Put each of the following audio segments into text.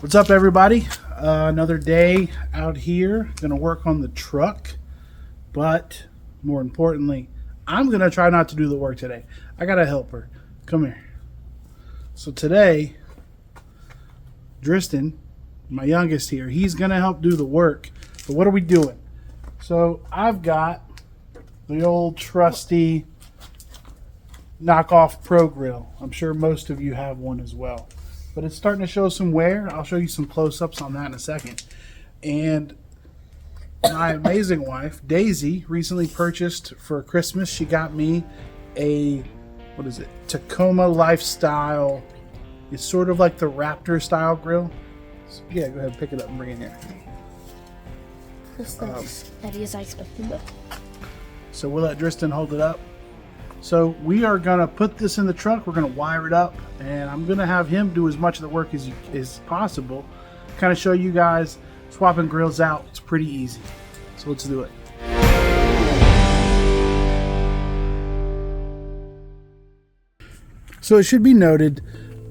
What's up, everybody? Another day out here. Gonna work on the truck, but more importantly, I'm gonna try not to do the work today. I got a helper. Come here. So today, Dristan, my youngest here, he's gonna help do the work. But what are we doing? So I've got the old trusty knockoff Pro Grill. I'm sure most of you have one as well. But it's starting to show some wear. I'll show you some close-ups on that in a second. And my amazing wife, Daisy, recently purchased for Christmas. She got me a, what is it, Tacoma Lifestyle. It's sort of like the Raptor style grill. So, yeah, go ahead and pick it up and bring it here. Just as heavy as I expected though. So we'll let Dristan hold it up. So we are gonna put this in the truck. We're gonna wire it up, and I'm gonna have him do as much of the work as possible. Kind of show you guys swapping grills out. It's pretty easy. So let's do it. So it should be noted,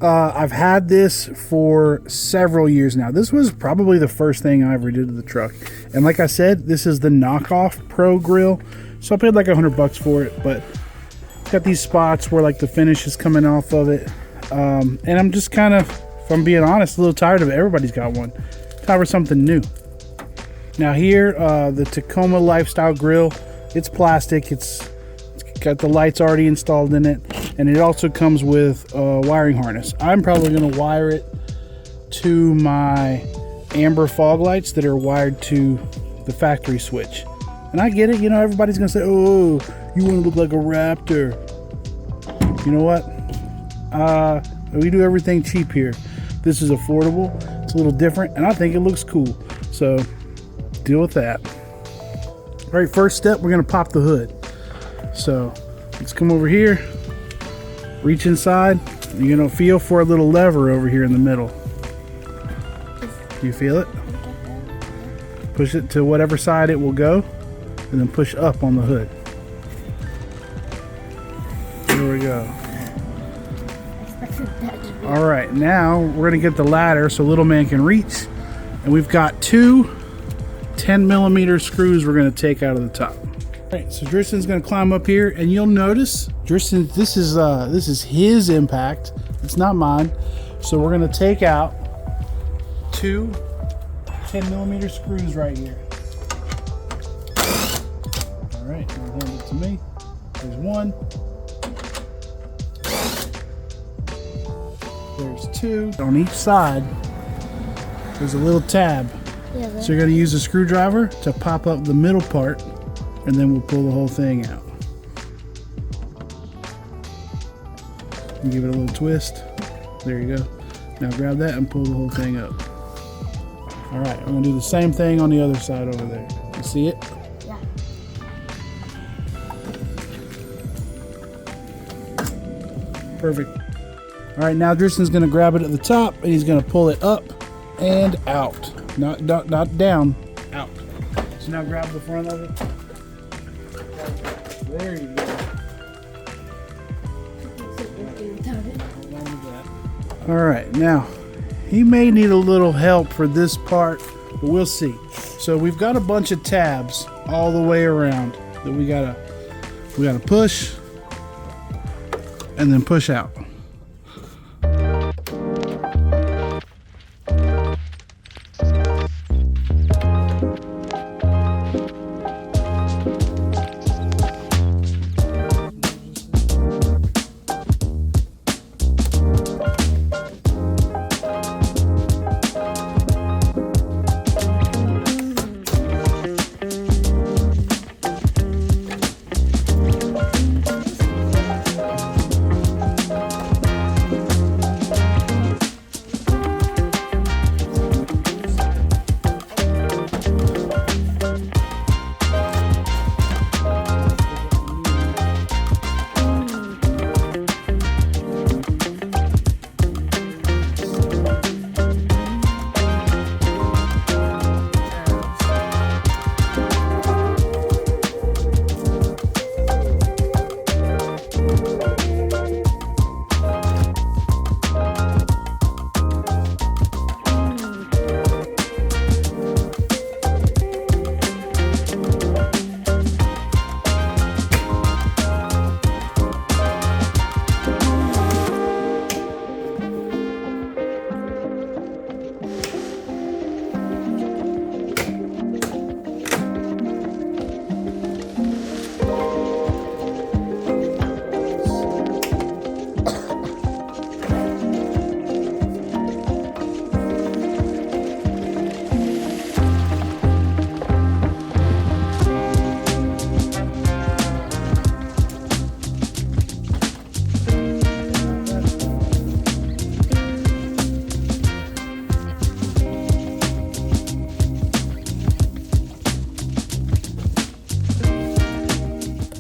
I've had this for several years now. This was probably the first thing I ever did to the truck. And like I said, this is the knockoff Pro Grill. So I paid like $100 for it, but got these spots where like the finish is coming off of it. And I'm just kind of, if I'm being honest, a little tired of it. Everybody's got one. Time for something new. Now here, the Tacoma Lifestyle Grill, it's plastic. It's got the lights already installed in it. And it also comes with a wiring harness. I'm probably going to wire it to my amber fog lights that are wired to the factory switch. And I get it, you know, everybody's going to say, oh, you want to look like a Raptor. You know what? We do everything cheap here. This is affordable. It's a little different, and I think it looks cool. So, deal with that. All right, first step, we're going to pop the hood. So, let's come over here. Reach inside. You're going to feel for a little lever over here in the middle. Do you feel it? Push it to whatever side it will go, and then push up on the hood. There we go. All right, now we're going to get the ladder so little man can reach. And we've got two 10mm screws we're going to take out of the top. All right, so Dristan's going to climb up here, and you'll notice, Dristan, this is his impact. It's not mine. So we're going to take out two 10mm screws right here. All right, now hand it to me. There's one. There's two. On each side, there's a little tab. Yeah, so you're going to use a screwdriver to pop up the middle part, and then we'll pull the whole thing out. And give it a little twist. There you go. Now grab that and pull the whole thing up. All right, I'm going to do the same thing on the other side over there. You see it? Yeah. Perfect. All right, now Dristan's going to grab it at the top, and he's going to pull it up and out. Not down, out. So now grab the front of it. There you go. All right, now he may need a little help for this part, but we'll see. So we've got a bunch of tabs all the way around that we gotta push and then push out.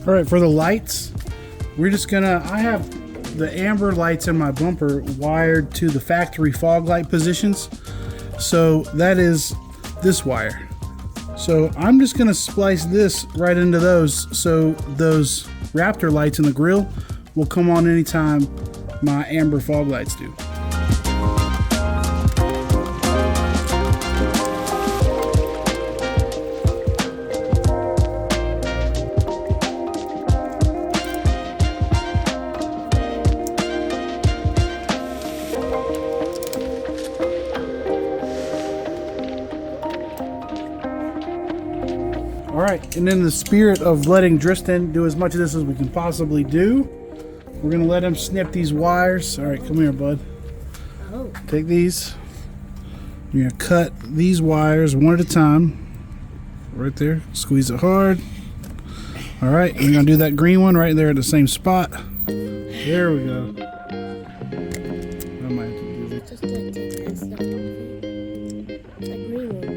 All right, for the lights, we're just gonna, I have the amber lights in my bumper wired to the factory fog light positions. So that is this wire. So I'm just gonna splice this right into those, so those Raptor lights in the grill will come on anytime my amber fog lights do. All right, and in the spirit of letting Tristan do as much of this as we can possibly do, we're gonna let him snip these wires. All right, come here, bud. Oh. Take these. You're gonna cut these wires one at a time. Right there, squeeze it hard. All right, you're gonna do that green one right there at the same spot. There we go. I might have to do this. Just like take that stuff off it. That green one.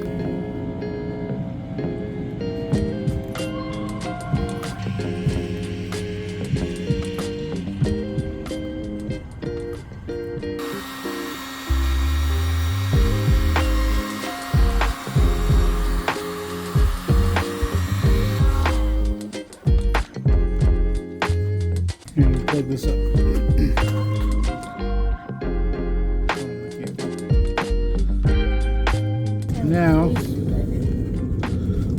And plug this up. Now,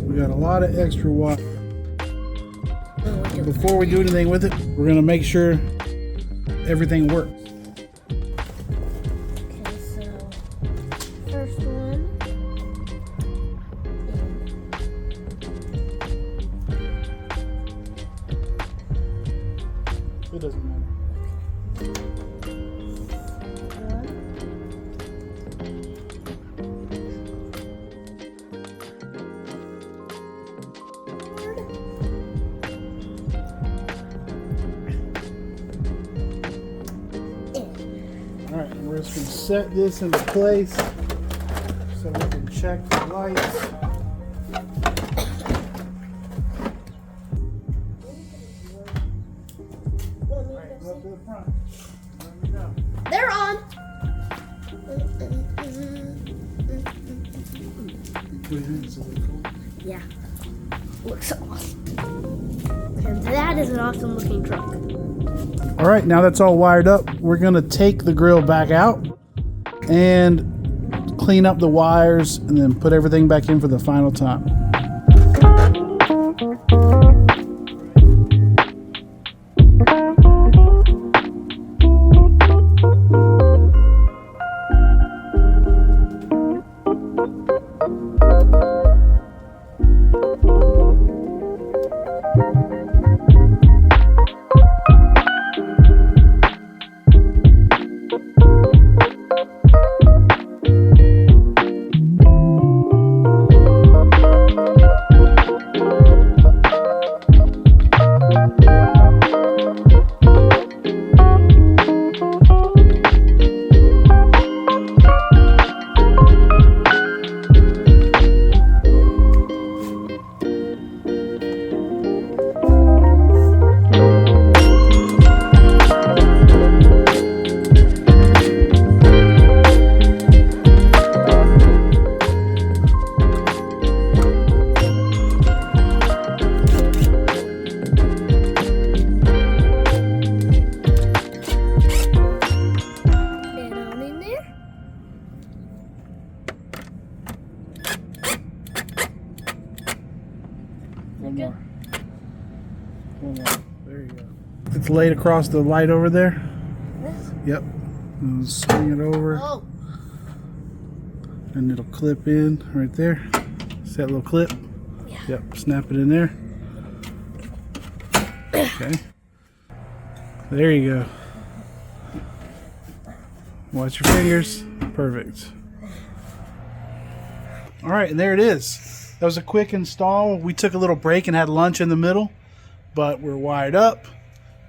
we got a lot of extra wire. Before we do anything with it, we're gonna make sure everything works. Okay, so first one. It doesn't matter. All right, we're just gonna set this into place so we can check the lights. Up to the front. There we go. They're on. What do you think? Is it really cool? Yeah. Looks awesome. And that is an awesome looking truck. All right, now that's all wired up, we're gonna take the grill back out and clean up the wires and then put everything back in for the final time. One more. One more. There you go. It's laid across the light over there. This? Yep. And swing it over. Oh. And it'll clip in right there. See that little clip? Yeah. Yep. Snap it in there. Okay. There you go. Watch your fingers. Perfect. All right, and there it is. That was a quick install. We took a little break and had lunch in the middle, but we're wired up.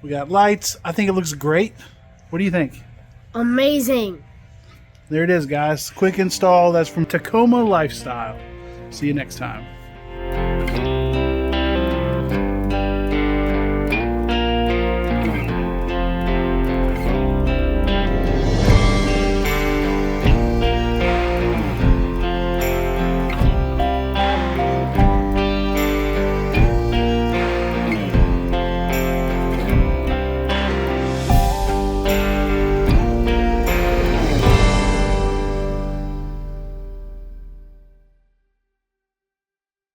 We got lights. I think it looks great. What do you think? Amazing. There it is, guys. Quick install. That's from Tacoma Lifestyle. See you next time.